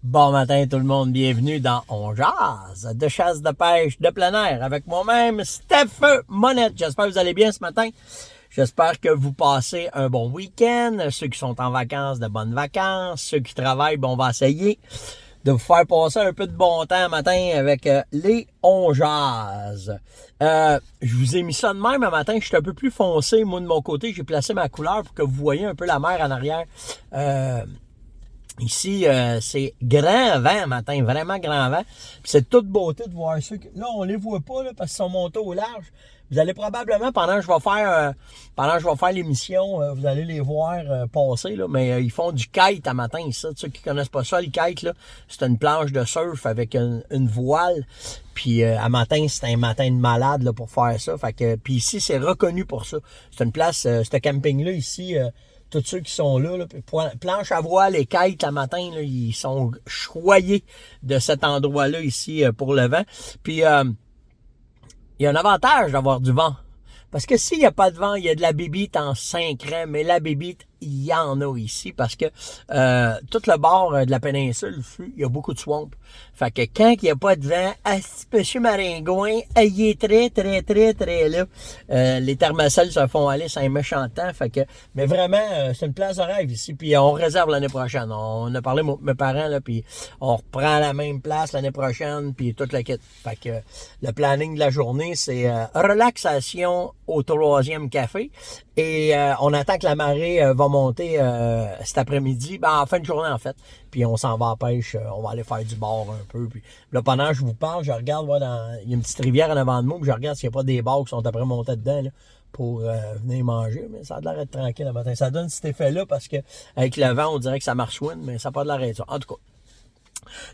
Bon matin tout le monde, bienvenue dans On Jase de chasse de pêche de plein air avec moi-même, Steph Monette. J'espère que vous allez bien ce matin. J'espère que vous passez un bon week-end. Ceux qui sont en vacances, de bonnes vacances. Ceux qui travaillent, on va essayer de vous faire passer un peu de bon temps matin avec les On Jase. Je vous ai mis ça de même un matin. Je suis un peu plus foncé, moi de mon côté. J'ai placé ma couleur pour que vous voyez un peu la mer en arrière. Ici, c'est grand vent matin, vraiment grand vent. Puis c'est de toute beauté de voir ceux qui... Là, on les voit pas là, parce qu'ils sont montés au large. Vous allez probablement, pendant que je vais faire l'émission, vous allez les voir passer, là, mais ils font du kite à matin, ici. Ceux qui connaissent pas ça, le kite, là, c'est une planche de surf avec une voile. Puis à matin, c'est un matin de malade là, pour faire ça. Fait que, puis ici, c'est reconnu pour ça. C'est une place, ce camping-là ici... tous ceux qui sont là, planche à voile et kites le matin, là, ils sont choyés de cet endroit-là ici pour le vent. Puis, il y a un avantage d'avoir du vent. Parce que s'il n'y a pas de vent, il y a de la bébite en 5 crèmes, mais la bébite, il y en a ici parce que tout le bord de la péninsule, il y a beaucoup de swamp. Fait que quand il n'y a pas de vent, monsieur Maringouin, il est très là. Les thermocelles se font aller, c'est un méchant temps. Fait que, mais vraiment, c'est une place de rêve ici. Puis on réserve l'année prochaine. On a parlé avec mes parents, là, puis on reprend la même place l'année prochaine, puis toute la quête. Fait que le planning de la journée, c'est relaxation au 3e café. Et on attend que la marée va monter cet après-midi, en fin de journée en fait. Puis on s'en va à pêche, on va aller faire du bord un peu. Puis là, pendant que je vous parle, je regarde, il y a une petite rivière en avant de moi, puis je regarde s'il n'y a pas des barres qui sont après montés dedans là, pour venir manger. Mais ça a l'air d'être tranquille le matin. Ça donne cet effet-là parce que avec le vent, on dirait que ça marche win, mais ça n'a pas de l'air de ça. En tout cas.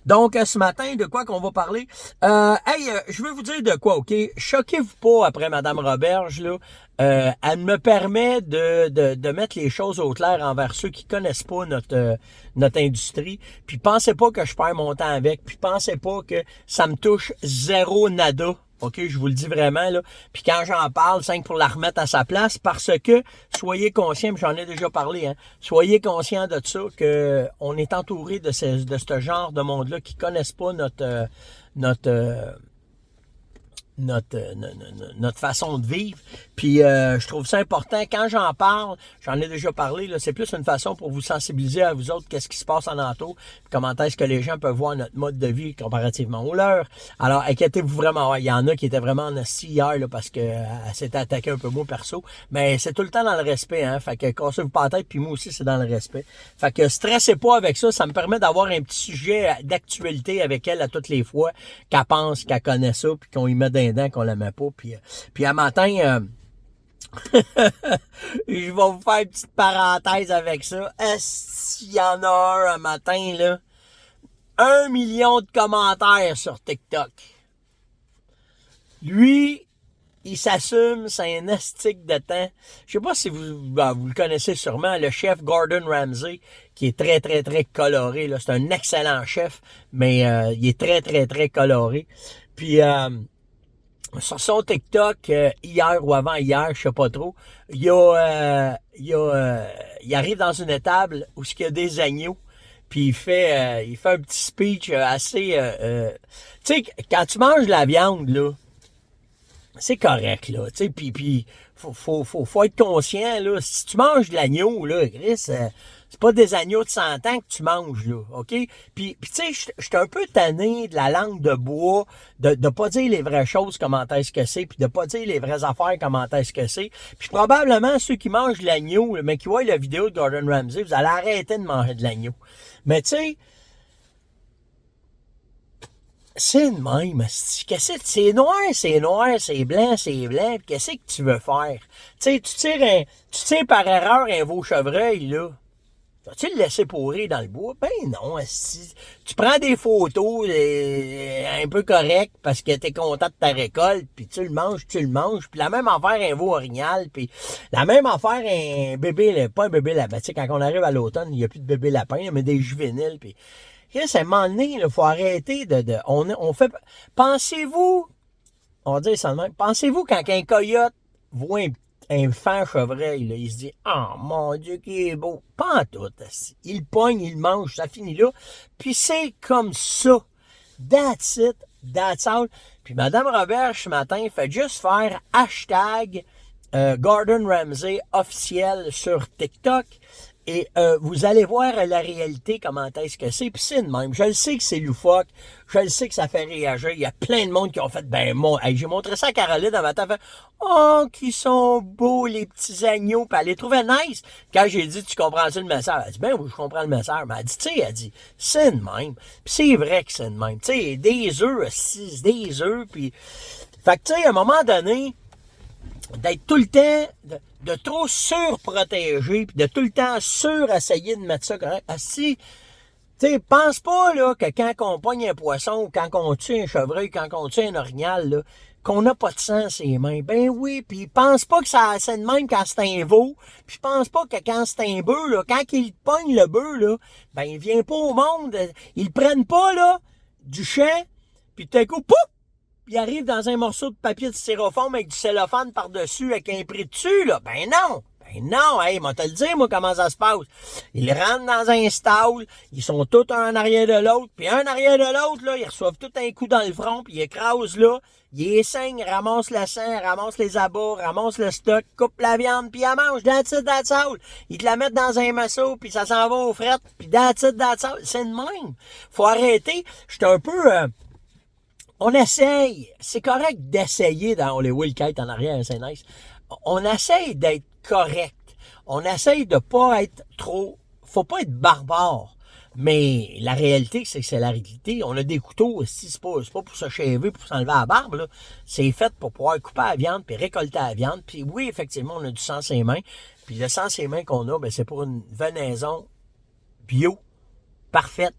Donc, ce matin, de quoi qu'on va parler? Je veux vous dire de quoi, OK? Choquez-vous pas après Madame Roberge, là. Elle me permet de mettre les choses au clair envers ceux qui connaissent pas notre industrie. Puis pensez pas que je perds mon temps avec. Puis pensez pas que ça me touche zéro nada. OK, je vous le dis vraiment, là. Puis quand j'en parle, c'est pour la remettre à sa place, parce que, soyez conscients, j'en ai déjà parlé, hein, soyez conscients de ça, que on est entouré de ce genre de monde-là qui connaissent pas notre façon de vivre. Puis je trouve ça important. Quand j'en parle, j'en ai déjà parlé, là, c'est plus une façon pour vous sensibiliser à vous autres, qu'est-ce qui se passe en entour, comment est-ce que les gens peuvent voir notre mode de vie comparativement au leur. Alors, inquiétez-vous vraiment. Ouais, il y en a qui étaient vraiment en assis hier là, parce que elle s'était attaquée un peu moi perso. Mais c'est tout le temps dans le respect, hein. Fait que cassez-vous pas la tête, puis moi aussi, c'est dans le respect. Fait que stressez pas avec ça. Ça me permet d'avoir un petit sujet d'actualité avec elle à toutes les fois, qu'elle pense, qu'elle connaît ça, puis qu'on y met des dents, qu'on la met pas. Puis à matin, je vais vous faire une petite parenthèse avec ça. Est-ce qu'il y en a un matin, là? 1 million de commentaires sur TikTok. Lui, il s'assume, c'est un astique de temps. Je sais pas si vous le connaissez sûrement, le chef Gordon Ramsay, qui est très coloré. Là. C'est un excellent chef, mais il est très coloré. Puis sur son TikTok, hier ou avant-hier, je sais pas trop, il arrive dans une étable où il y a des agneaux, puis il fait un petit speech assez... tu sais, quand tu manges de la viande, là, c'est correct, là, tu sais, puis faut être conscient, là, si tu manges de l'agneau, là, Chris, c'est pas des agneaux de 100 ans que tu manges, là, OK? Puis tu sais, je suis un peu tanné de la langue de bois, de pas dire les vraies choses, comment est-ce que c'est, puis de pas dire les vraies affaires, comment est-ce que c'est. Puis probablement, ceux qui mangent de l'agneau, mais qui voient la vidéo de Gordon Ramsay, vous allez arrêter de manger de l'agneau. Mais tu sais, c'est de même. C'est noir, c'est blanc, c'est blanc. Qu'est-ce que tu veux faire? Tu sais, tu tires par erreur un veau chevreuil, là. Vas-tu le laisser pourrir dans le bois? Ben non, esti. Tu prends des photos un peu correctes parce que t'es content de ta récolte, puis tu le manges. Puis la même affaire un veau orignal, puis la même affaire un bébé, pas un bébé lapin. Tu sais, quand on arrive à l'automne, il n'y a plus de bébé lapin, mais des juvéniles, puis... À un moment donné, il faut arrêter on fait... Pensez-vous, on va dire ça de même, pensez-vous quand un coyote voit fan chevreuil, là, il se dit « Oh mon Dieu, qu'il est beau! » Pas en tout. Il pogne, il mange, ça finit là. Puis c'est comme ça. That's it, that's all. Puis Madame Robert, ce matin, fait juste faire hashtag Gordon Ramsay officiel sur TikTok. Et vous allez voir la réalité, comment est-ce que c'est. Puis c'est de même. Je le sais que c'est loufoque. Je le sais que ça fait réagir. Il y a plein de monde qui ont fait, hey, j'ai montré ça à Caroline dans ma tête. Oh, qu'ils sont beaux, les petits agneaux. Puis elle les trouvait nice. Quand j'ai dit, tu comprends-tu le message? Elle dit, ben oui, je comprends le message. Mais elle dit, tu sais, elle dit, c'est de même. Puis c'est vrai que c'est de même. Tu sais, des œufs, des œufs. Puis, fait que tu sais, à un moment donné, d'être tout le temps, de trop surprotéger, puis de tout le temps essayer de mettre ça correct. Si, tu sais, pense pas, là, que quand on pogne un poisson, ou quand on tue un chevreuil, quand on tue un orignal, là, qu'on n'a pas de sang sur les mains. Ben oui, puis pense pas que ça c'est de même quand c'est un veau, puis pense pas que quand c'est un bœuf, là, quand il pogne le bœuf, là, ben il vient pas au monde, ils le prennent pas, là, du champ, puis tout à coup, pouf! Puis il arrive dans un morceau de papier de styrofoam avec du cellophane par-dessus, avec un prix dessus, là. Ben non! Ben non! Hey, moi te le dire, moi, comment ça se passe. Ils rentrent dans un stall, ils sont tous un en arrière de l'autre, puis un en arrière de l'autre, là, ils reçoivent tout un coup dans le front, puis ils écrasent là, ils saignent, ramassent le sang, ramassent les abats, ramassent le stock, coupent la viande, puis ils mangent, that's it, that's all. Ils te la mettent dans un masseau, puis ça s'en va aux frettes, puis that's it, that's all. C'est de même. Faut arrêter. J'étais un peu... on essaye, c'est correct d'essayer dans Hollywood Kite en arrière, c'est nice. On essaye d'être correct. On essaye de pas être trop, faut pas être barbare. Mais la réalité, c'est que c'est la réalité. On a des couteaux aussi, c'est pas pour se shaver, pour s'enlever la barbe, là. C'est fait pour pouvoir couper la viande, puis récolter la viande. Puis oui, effectivement, on a du sang sur les mains. Puis le sang sur les mains qu'on a, ben, c'est pour une venaison bio, parfaite,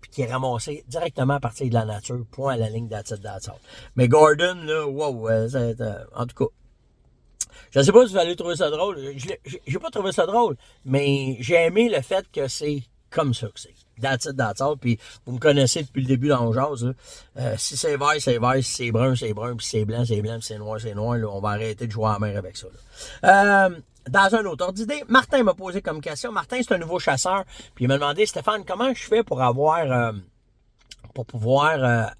puis qui est ramassé directement à partir de la nature, point à la ligne d'attitude. Mais Gordon, là, wow, en tout cas, je sais pas si vous allez trouver ça drôle. J'ai pas trouvé ça drôle, mais j'ai aimé le fait que c'est comme ça que c'est. That's it. Puis vous me connaissez depuis le début dans le jazz, là. Si c'est vert, c'est vert. Si c'est brun, c'est brun. Puis si c'est blanc, c'est blanc. Puis si c'est noir, c'est noir. Là, on va arrêter de jouer à la mer avec ça. Là. Dans un autre ordre d'idée, Martin m'a posé comme question. Martin, c'est un nouveau chasseur. Puis il m'a demandé, Stéphane, comment je fais pour avoir... pour pouvoir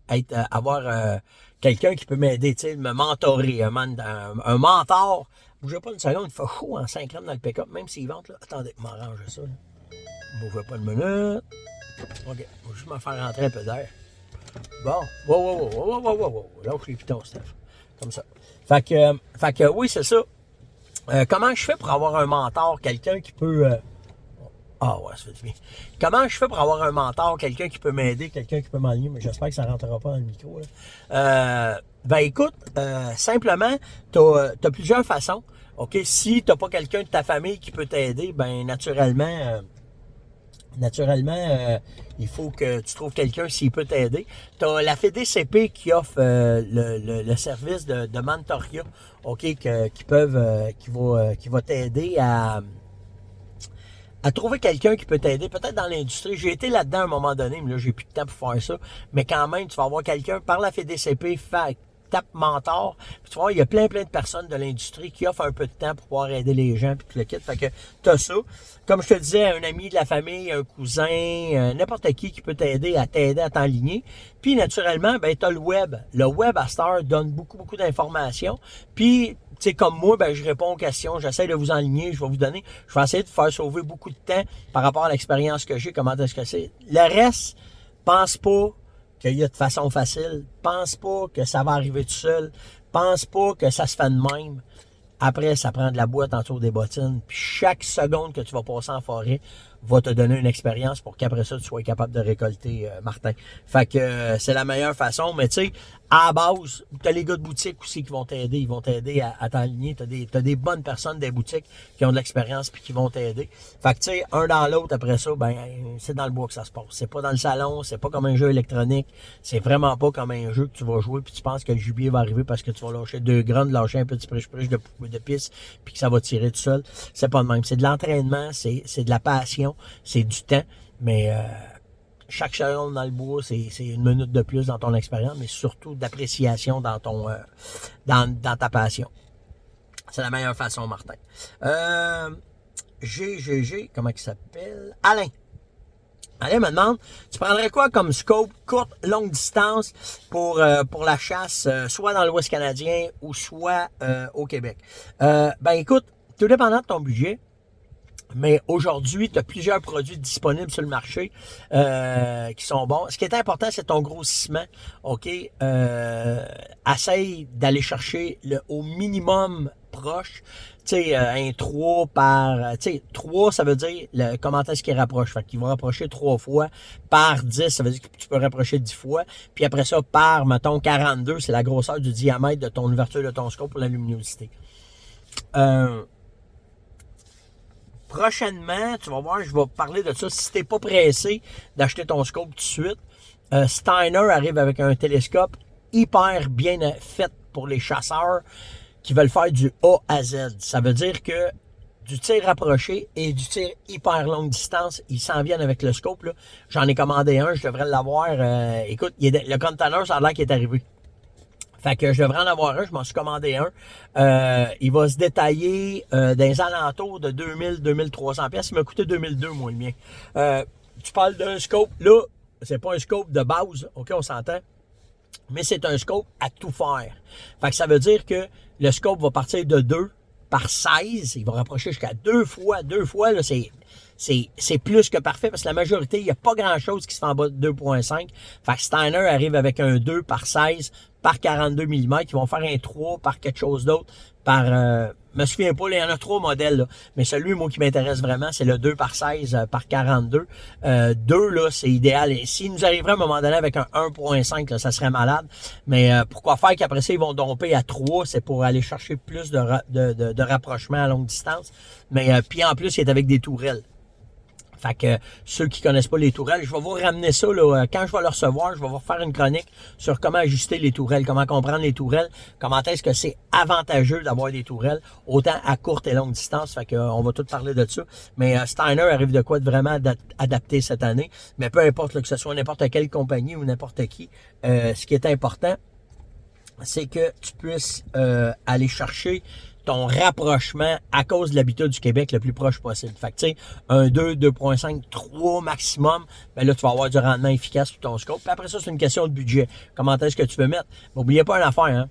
avoir quelqu'un qui peut m'aider, tu sais, me mentorer, un mentor. Bougez pas une seconde, il fait chaud en 5 grammes dans le pick-up, même s'il vente, là. Attendez, m'arrange ça, là. Bougez pas une minute. OK, je vais juste me faire rentrer un peu d'air. Bon, wow. Lâche les pitons, Steph. Comme ça. Fait que oui, c'est ça. Comment je fais pour avoir un mentor, quelqu'un qui peut... Ah ouais, ça fait du bien. Comment je fais pour avoir un mentor, quelqu'un qui peut m'aider, quelqu'un qui peut m'aligner, mais j'espère que ça ne rentrera pas dans le micro. Là. Ben écoute, simplement, t'as plusieurs façons. OK, si t'as pas quelqu'un de ta famille qui peut t'aider, ben naturellement, il faut que tu trouves quelqu'un s'il peut t'aider. Tu as la FDCP qui offre le service de mentorat, OK, qui va t'aider à trouver quelqu'un qui peut t'aider, peut-être dans l'industrie. J'ai été là-dedans à un moment donné, mais là, j'ai plus de temps pour faire ça. Mais quand même, tu vas avoir quelqu'un par la FDCP, tape mentor. Puis tu vois, il y a plein de personnes de l'industrie qui offrent un peu de temps pour pouvoir aider les gens, puis tout le kit. Fait que t'as ça. Comme je te disais, un ami de la famille, un cousin, n'importe qui peut t'aider à t'enligner. Puis naturellement, ben t'as le web. Le web à Star donne beaucoup d'informations. Puis tu sais, comme moi, ben, je réponds aux questions, j'essaie de vous enligner, je vais vous donner, je vais essayer de faire sauver beaucoup de temps par rapport à l'expérience que j'ai, comment est-ce que c'est. Le reste, pense pas qu'il y a de façon facile, pense pas que ça va arriver tout seul, pense pas que ça se fait de même. Après, ça prend de la boîte autour des bottines, puis chaque seconde que tu vas passer en forêt va te donner une expérience pour qu'après ça, tu sois capable de récolter, Martin. Fait que c'est la meilleure façon, mais tu sais, à la base, t'as les gars de boutique aussi qui vont t'aider, ils vont t'aider à t'enligner, t'as des bonnes personnes des boutiques qui ont de l'expérience puis qui vont t'aider. Fait que tu sais, un dans l'autre, après ça, ben c'est dans le bois que ça se passe. C'est pas dans le salon, c'est pas comme un jeu électronique, c'est vraiment pas comme un jeu que tu vas jouer puis tu penses que le gibier va arriver parce que tu vas lâcher 2 graines, lâcher un petit prêche de pisse puis que ça va tirer tout seul. C'est pas de même. C'est de l'entraînement, c'est de la passion, c'est du temps, mais chaque seconde dans le bois, c'est 1 minute de plus dans ton expérience, mais surtout d'appréciation dans ta passion. C'est la meilleure façon, Martin. Comment il s'appelle? Alain. Alain me demande, tu prendrais quoi comme scope courte, longue distance pour la chasse, soit dans l'Ouest canadien ou soit au Québec? Ben écoute, tout dépendant de ton budget, mais aujourd'hui, tu as plusieurs produits disponibles sur le marché qui sont bons. Ce qui est important, c'est ton grossissement. OK? Essaye d'aller chercher au minimum proche. Tu sais, un 3 par... Tu sais, 3, ça veut dire comment est-ce qu'il rapproche. Fait qu'il va rapprocher 3 fois. Par 10, ça veut dire que tu peux rapprocher 10 fois. Puis après ça, par, mettons, 42, c'est la grosseur du diamètre de ton ouverture de ton scope pour la luminosité. Prochainement, tu vas voir, je vais parler de ça. Si t'es pas pressé d'acheter ton scope tout de suite, Steiner arrive avec un télescope hyper bien fait pour les chasseurs qui veulent faire du A à Z. Ça veut dire que du tir rapproché et du tir hyper longue distance, ils s'en viennent avec le scope. Là. J'en ai commandé un, je devrais l'avoir. Écoute, le container, ça a l'air qu'il est arrivé. Fait que je devrais en avoir un, je m'en suis commandé un. Il va se détailler dans les alentours de 2000-2300 pièces. Il m'a coûté 2002, moi, le mien. Tu parles d'un scope, là, c'est pas un scope de base, OK, on s'entend, mais c'est un scope à tout faire. Fait que ça veut dire que le scope va partir de 2 par 16, il va rapprocher jusqu'à 2 fois. 2 fois, là, c'est plus que parfait parce que la majorité, il n'y a pas grand-chose qui se fait en bas de 2.5. Fait que Steiner arrive avec un 2 par 16 par 42 mm. Ils vont faire un 3 par quelque chose d'autre. Je me souviens pas, là, il y en a 3 modèles. Là. Mais celui, moi, qui m'intéresse vraiment, c'est le 2 par 16 par 42. 2, là, c'est idéal. Et s'il nous arriverait à un moment donné avec un 1.5, là, ça serait malade. Mais pourquoi faire qu'après ça, ils vont domper à 3, c'est pour aller chercher plus de rapprochement à longue distance. Mais puis en plus, il est avec des tourelles. Fait que ceux qui connaissent pas les tourelles, je vais vous ramener ça là, quand je vais le recevoir, je vais vous faire une chronique sur comment ajuster les tourelles, comment comprendre les tourelles, comment est-ce que c'est avantageux d'avoir des tourelles, autant à courte et longue distance. Fait que on va tout parler de ça. Mais Steiner arrive de quoi de vraiment adapté cette année. Mais peu importe là, que ce soit n'importe quelle compagnie ou n'importe qui, ce qui est important, c'est que tu puisses aller chercher ton rapprochement à cause de l'habitat du Québec le plus proche possible. Fait que tu sais, un 2, 2.5, 3 maximum, ben là, tu vas avoir du rendement efficace sur ton scope. Puis après ça, c'est une question de budget. Comment est-ce que tu veux mettre? Mais n'oubliez pas une affaire, hein.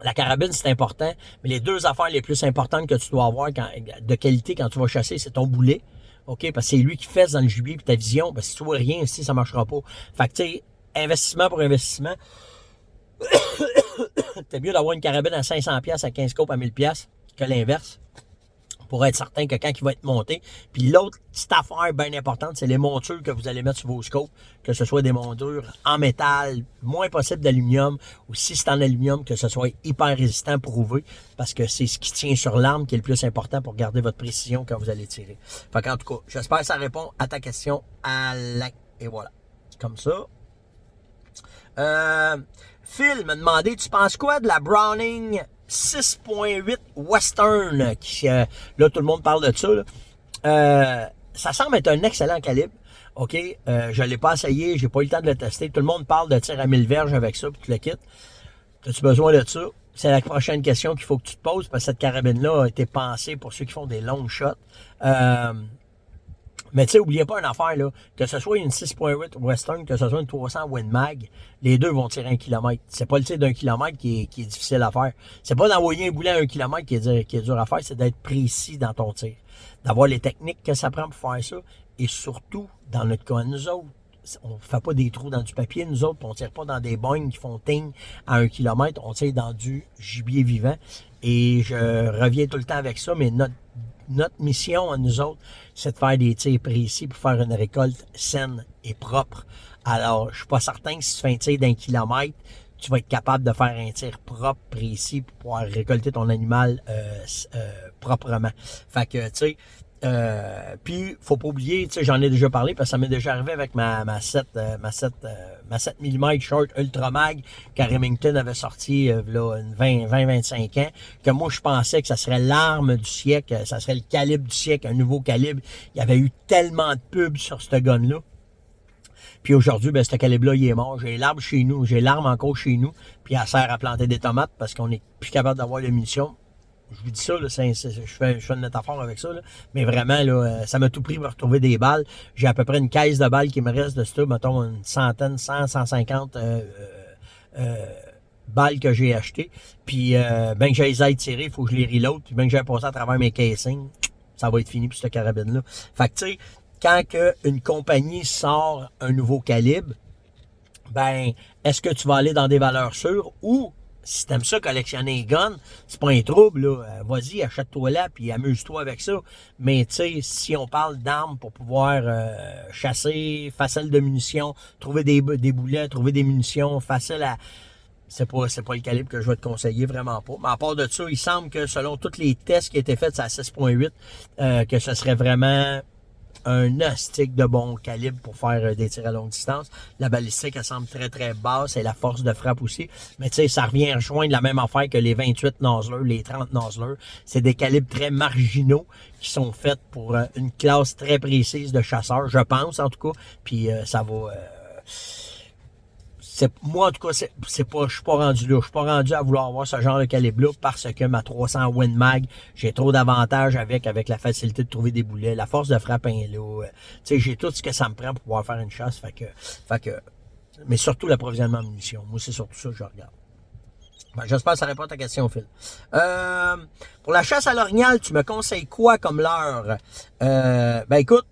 La carabine, c'est important, mais les 2 affaires les plus importantes que tu dois avoir de qualité quand tu vas chasser, c'est ton boulet. OK? Parce que c'est lui qui fesse dans le gibier puis ta vision. Ben, si tu vois rien ici, ça marchera pas. Fait que tu sais, investissement pour investissement. C'est mieux d'avoir une carabine à 500$ à 15 scopes à 1000$ que l'inverse. Pour être certain que quand il va être monté. Puis l'autre petite affaire bien importante, c'est les montures que vous allez mettre sur vos scopes. Que ce soit des montures en métal, moins possible d'aluminium, ou si c'est en aluminium, que ce soit hyper résistant, prouvé. Parce que c'est ce qui tient sur l'arme qui est le plus important pour garder votre précision quand vous allez tirer. Fait qu'en tout cas, j'espère que ça répond à ta question, Alain. Et voilà. Comme ça. Phil m'a demandé, tu penses quoi de la Browning 6.8 Western, qui, là, tout le monde parle de ça, là. Ça semble être un excellent calibre. OK, je l'ai pas essayé, j'ai pas eu le temps de le tester. Tout le monde parle de tir à 1000 verges avec ça, puis tu le quittes. As-tu besoin de ça? C'est la prochaine question qu'il faut que tu te poses, parce que cette carabine-là a été pensée pour ceux qui font des long shots. Mais tu sais, oubliez pas une affaire, là, que ce soit une 6.8 Western, que ce soit une 300 Win Mag, les deux vont tirer 1 km. C'est pas le tir d'1 km qui est difficile à faire. C'est pas d'envoyer un boulet à 1 km qui est dur à faire, c'est d'être précis dans ton tir. D'avoir les techniques que ça prend pour faire ça. Et surtout, dans notre cas, nous autres, on fait pas des trous dans du papier, nous autres, on tire pas dans des bognes qui font ting à 1 km, on tire dans du gibier vivant. Et je reviens tout le temps avec ça, mais notre mission à nous autres, c'est de faire des tirs précis pour faire une récolte saine et propre. Alors, je suis pas certain que si tu fais un tir d'1 kilomètre, tu vas être capable de faire un tir propre, précis, pour pouvoir récolter ton animal proprement. Fait que, tu sais, puis faut pas oublier, tu sais, j'en ai déjà parlé parce que ça m'est déjà arrivé avec ma 7 mm short Ultra Mag que Remington avait sorti là 20-25 ans, que moi je pensais que ça serait l'arme du siècle, ça serait le calibre du siècle, un nouveau calibre. Il y avait eu tellement de pubs sur ce gun-là. Puis aujourd'hui, ben, ce calibre-là, il est mort. J'ai l'arme chez nous, j'ai l'arme encore chez nous, puis elle sert à planter des tomates parce qu'on est plus capable d'avoir les munitions. je vous dis ça, là, je fais une métaphore avec ça, là, mais vraiment, là, ça m'a tout pris pour retrouver des balles. J'ai à peu près une caisse de balles qui me reste de ça, mettons une centaine, 150 balles que j'ai achetées. Puis, ben que j'ai les ailes tirées, il faut que je les reload. Puis, ben que j'ai passé à travers mes casings, ça va être fini pour cette carabine-là. Fait que, tu sais, quand une compagnie sort un nouveau calibre, ben, est-ce que tu vas aller dans des valeurs sûres ou si t'aimes ça, collectionner les guns, c'est pas un trouble, là. Vas-y, achète-toi là, puis amuse-toi avec ça. Mais, tu sais, si on parle d'armes pour pouvoir chasser, facile de munitions, trouver des boulets, trouver des munitions, facile à... C'est pas le calibre que je vais te conseiller, vraiment pas. Mais à part de ça, il semble que selon tous les tests qui étaient faits, c'est à 6.8, que ce serait vraiment un astic de bon calibre pour faire des tirs à longue distance. La balistique, elle semble très, très basse et la force de frappe aussi. Mais tu sais, ça revient à rejoindre la même affaire que les 28 Nosler, les 30 Nosler. C'est des calibres très marginaux qui sont faits pour une classe très précise de chasseurs, je pense en tout cas. Puis ça va... moi, en tout cas, je suis pas rendu là. Je suis pas rendu à vouloir avoir ce genre de calibre-là parce que ma 300 Win Mag, j'ai trop d'avantages avec la facilité de trouver des boulets. La force de frappe est là. Tu sais, j'ai tout ce que ça me prend pour pouvoir faire une chasse. Fait que, mais surtout l'approvisionnement en munitions. Moi, c'est surtout ça que je regarde. Ben, j'espère que ça répond à ta question, Phil. Pour la chasse à l'orignal, tu me conseilles quoi comme leurre? Ben, écoute,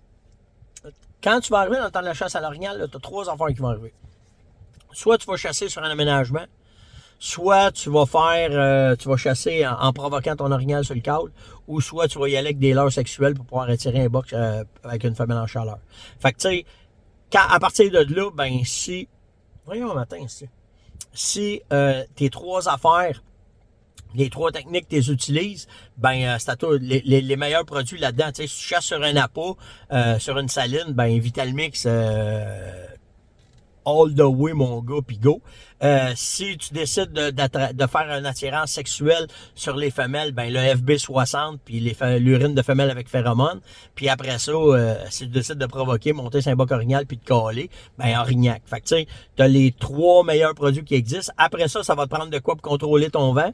quand tu vas arriver dans le temps de la chasse à l'orignal, tu as 3 affaires qui vont arriver. Soit tu vas chasser sur un aménagement, soit tu vas tu vas chasser en provoquant ton orignal sur le câble, ou soit tu vas y aller avec des leurres sexuelles pour pouvoir attirer un box avec une femelle en chaleur. Fait que tu sais, à partir de là, ben voyons un matin ici. Si tes 3 affaires, les 3 techniques que tu utilises, ben c'est à toi les meilleurs produits là-dedans. Tu sais, si tu chasses sur un appât, sur une saline, ben Vitalmix all the way, mon gars, pis go. Si tu décides de faire un attirance sexuel sur les femelles, ben le FB60 puis l'urine de femelle avec phéromone. Puis après ça, si tu décides de provoquer, monter sur un boc orignal puis de caler, ben orignac. Fait que tu sais, t'as les 3 meilleurs produits qui existent. Après ça, ça va te prendre de quoi pour contrôler ton vent.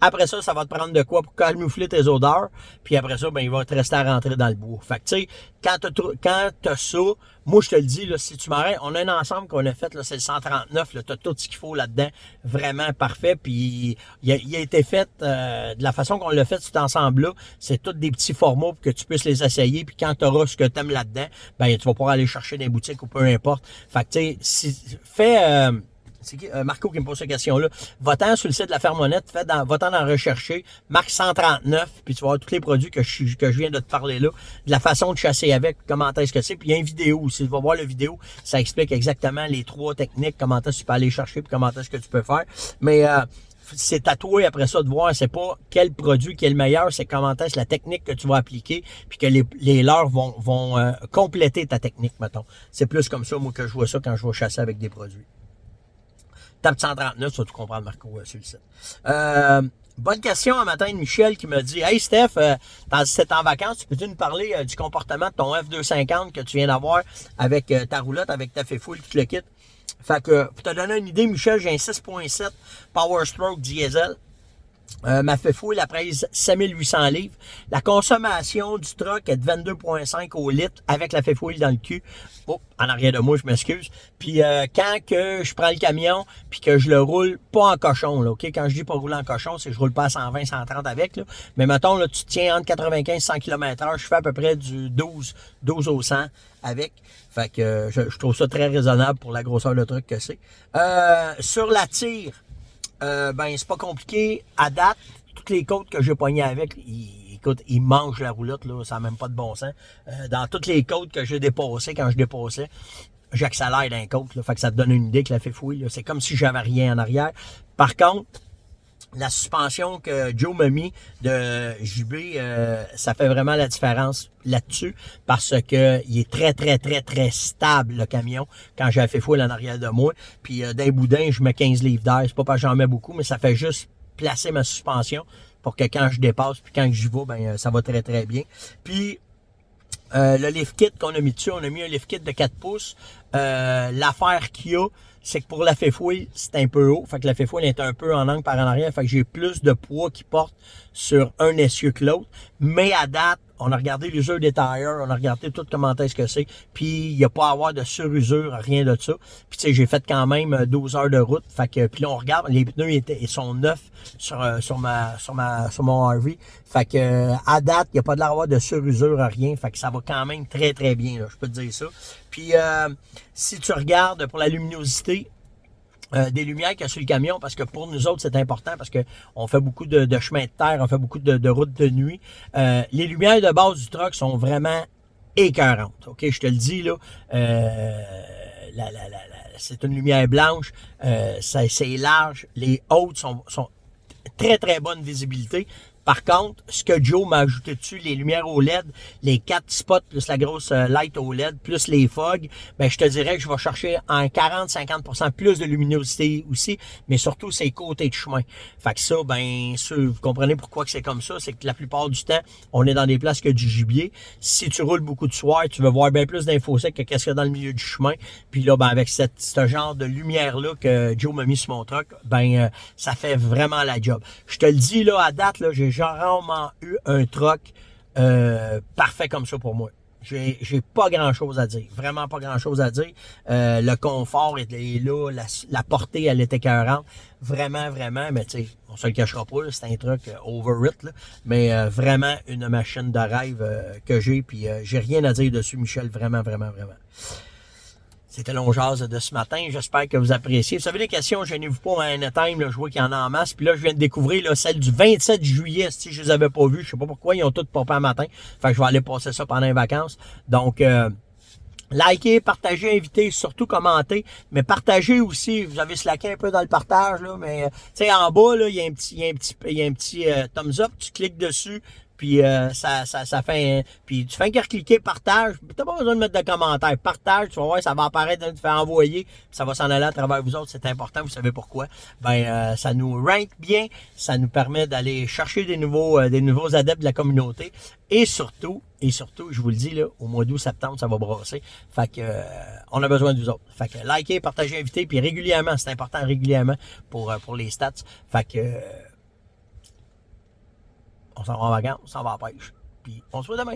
Après ça, ça va te prendre de quoi pour camoufler tes odeurs. Puis après ça, ben il va te rester à rentrer dans le bois. Fait que tu sais, quand t'as ça, moi je te le dis, là, si tu m'arrêtes, on a un ensemble qu'on a fait, là, c'est le 139, là, t'as tout ce qu'il faut là-dedans, vraiment parfait. Puis il a été fait de la façon qu'on l'a fait cet ensemble-là, c'est tous des petits formats pour que tu puisses les essayer. Puis quand tu auras ce que tu aimes là-dedans, ben tu vas pouvoir aller chercher dans les boutiques ou peu importe. Fait que tu sais, c'est Marco qui me pose cette question-là. Va-t'en sur le site de la Fermonnette, va-t'en en rechercher, marque 139, puis tu vas voir tous les produits que je viens de te parler là, de la façon de chasser avec, comment est-ce que c'est, puis il y a une vidéo aussi, tu vas voir la vidéo, ça explique exactement les 3 techniques, comment est-ce que tu peux aller chercher, puis comment est-ce que tu peux faire. Mais c'est à toi après ça de voir, c'est pas quel produit qui est le meilleur, c'est comment est-ce la technique que tu vas appliquer, puis que les leurres vont compléter ta technique, mettons. C'est plus comme ça, moi, que je vois ça quand je vais chasser avec des produits. Tape 139, tu vas tout comprendre, Marco, sur le site. Bonne question un matin de Michel qui me dit « Hey Steph, si t'es en vacances, tu peux-tu nous parler du comportement de ton F250 que tu viens d'avoir avec ta roulotte, avec ta féfouille, tout le kit? » Fait que, pour te donner une idée, Michel, j'ai un 6.7 Power Stroke diesel. Ma féfouille, la pèse 5800 livres. La consommation du truck est de 22,5 au litre avec la féfouille dans le cul. Oh, en arrière de moi, je m'excuse. Puis quand que je prends le camion puis que je le roule pas en cochon, là, OK? Quand je dis pas rouler en cochon, c'est que je roule pas à 120, 130 avec, là. Mais mettons, là, tu tiens entre 95 et 100 km/h, je fais à peu près du 12 au 100 avec. Fait que je trouve ça très raisonnable pour la grosseur de truc que c'est. Sur la tire, ben c'est pas compliqué. À date, toutes les côtes que j'ai pognées avec, il mange la roulotte, là, ça n'a même pas de bon sens. Dans toutes les côtes que j'ai dépassées, quand je dépassais, j'accélère d'un côte, là, fait que ça te donne une idée que la féfouille, là, c'est comme si j'avais rien en arrière. Par contre, la suspension que Joe m'a mis de JB, ça fait vraiment la différence là-dessus parce que il est très, très, très, très stable, le camion, quand j'ai la féfouille en arrière de moi. Puis d'un boudin, je mets 15 livres d'air. C'est pas parce que j'en mets beaucoup, mais ça fait juste placer ma suspension pour que quand je dépasse, puis quand j'y vais, ben ça va très, très bien. Puis le lift kit qu'on a mis dessus, on a mis un lift kit de 4 pouces. L'affaire qu'il y a, c'est que pour la fifouille, c'est un peu haut. Fait que la fifouille est un peu en angle par en arrière. Fait que j'ai plus de poids qui porte sur un essieu que l'autre. Mais à date, on a regardé l'usure des tires, on a regardé tout comment est-ce que c'est. Puis il n'y a pas à avoir de surusure, rien de ça. Puis tu sais, j'ai fait quand même 12 heures de route. Fait que puis là, on regarde, les pneus ils sont neufs sur mon RV. Fait que à date, il n'y a pas de l'air de surusure, rien. Fait que ça va quand même très très bien, là, je peux te dire ça. Puis si tu regardes pour la luminosité, des lumières qu'il y a sur le camion, parce que pour nous autres, c'est important, parce que on fait beaucoup de chemins de terre, on fait beaucoup de routes de nuit. Les lumières de base du truck sont vraiment écœurantes. OK, je te le dis, là. C'est une lumière blanche, c'est large. Les hautes sont très, très bonne visibilité. Par contre, ce que Joe m'a ajouté dessus, les lumières OLED, les 4 spots plus la grosse light OLED, plus les fogs, ben je te dirais que je vais chercher en 40-50% plus de luminosité aussi, mais surtout c'est côtés de chemin. Fait que ça, ben vous comprenez pourquoi que c'est comme ça, c'est que la plupart du temps, on est dans des places que du gibier. Si tu roules beaucoup de soir, tu vas voir bien plus d'infos secs que qu'est-ce qu'il y a dans le milieu du chemin. Puis là, ben avec ce genre de lumière-là que Joe m'a mis sur mon truck, ben ça fait vraiment la job. Je te le dis là, à date, là, j'ai rarement eu un truck parfait comme ça pour moi. J'ai pas grand chose à dire. Vraiment pas grand chose à dire. Le confort est là, la portée, elle était écœurante. Vraiment, vraiment, mais tu sais, on se le cachera pas, c'est un truc over-it, là. Mais vraiment une machine de rêve que j'ai, puis j'ai rien à dire dessus, Michel, vraiment, vraiment, vraiment. C'était long jazz de ce matin. J'espère que vous appréciez. Vous savez, les questions, gênez-vous pas à Anytime, là, je vois qu'il y en a en masse. Puis là, je viens de découvrir là, celle du 27 juillet. Si je les avais pas vues, je sais pas pourquoi, ils ont toutes popé un matin. Fait que je vais aller passer ça pendant les vacances. Donc, likez, partagez, invitez, surtout commentez. Mais partagez aussi. Vous avez slacké un peu dans le partage, là. Mais, tu sais, en bas, là, il y a un petit thumbs up. Tu cliques dessus. Puis ça fait puis tu fais qu'à cliquer partage, t'as pas besoin de mettre de commentaires, partage, tu vas voir, ça va apparaître, tu fais envoyer, puis ça va s'en aller à travers vous autres, c'est important, vous savez pourquoi. Ben ça nous rank bien, ça nous permet d'aller chercher des nouveaux adeptes de la communauté et surtout, je vous le dis là, au mois d'août, septembre, ça va brasser. Fait que on a besoin de vous autres. Fait que likez, partagez, invitez, puis régulièrement, c'est important régulièrement pour les stats. Fait que on s'en va en vacances, on s'en va à la pêche. Puis on se voit demain.